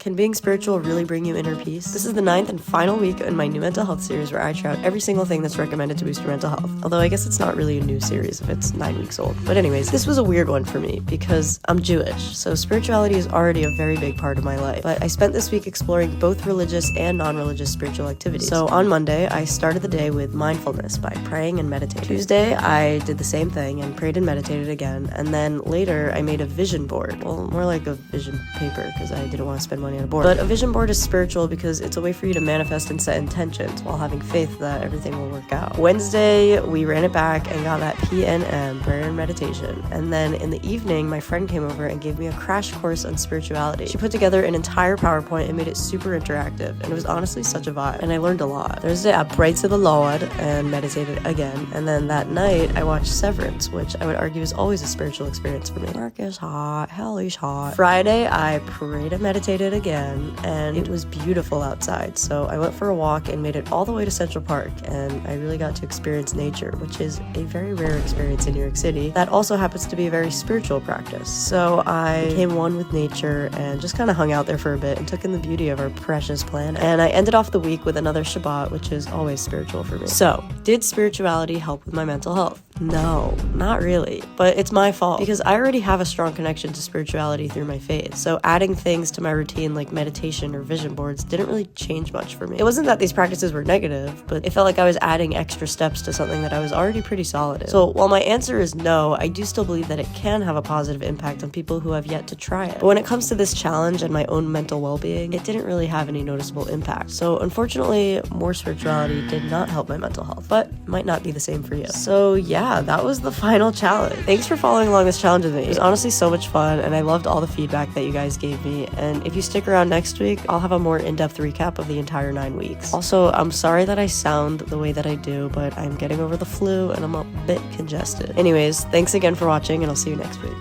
Can being spiritual really bring you inner peace? This is the 9th and final week in my new mental health series where I try out every single thing that's recommended to boost your mental health. Although I guess it's not really a new series if it's 9 weeks old. But anyways, this was a weird one for me because I'm Jewish, so spirituality is already a very big part of my life. But I spent this week exploring both religious and non-religious spiritual activities. So on Monday, I started the day with mindfulness by praying and meditating. Tuesday, I did the same thing and prayed and meditated again. And then later, I made a vision board. Well, more like a vision paper because I didn't want to spend money on a board. But a vision board is spiritual because it's a way for you to manifest and set intentions while having faith that everything will work out. Wednesday, we ran it back and got that PNM, prayer and meditation. And then in the evening, my friend came over and gave me a crash course on spirituality. She put together an entire PowerPoint and made it super interactive, and it was honestly such a vibe, and I learned a lot. Thursday, I prayed to the Lord and meditated again, and then that night, I watched Severance, which I would argue is always a spiritual experience for me. Mark is hot, hell is hot. Friday, I prayed and meditated again, and it was beautiful outside, so I went for a walk and made it all the way to Central Park, and I really got to experience nature, which is a very rare experience in New York City. That also happens to be a very spiritual practice, so I became one with nature and just kind of hung out there for a bit and took in the beauty of our precious planet. And I ended off the week with another Shabbat, which is always spiritual for me. So, did spirituality help with my mental health? No, not really, but it's my fault because I already have a strong connection to spirituality through my faith, so adding things to my routine like meditation or vision boards didn't really change much for me. It wasn't that these practices were negative, but it felt like I was adding extra steps to something that I was already pretty solid in. So while my answer is no, I do still believe that it can have a positive impact on people who have yet to try it. But when it comes to this challenge and my own mental well-being, it didn't really have any noticeable impact. So unfortunately, more spirituality did not help my mental health, but might not be the same for you. So yeah, that was the final challenge. Thanks for following along this challenge with me. It was honestly so much fun, and I loved all the feedback that you guys gave me. And if you stick around next week, I'll have a more in-depth recap of the entire 9 weeks. Also, I'm sorry that I sound the way that I do, but I'm getting over the flu and I'm a bit congested. Anyways, thanks again for watching, and I'll see you next week.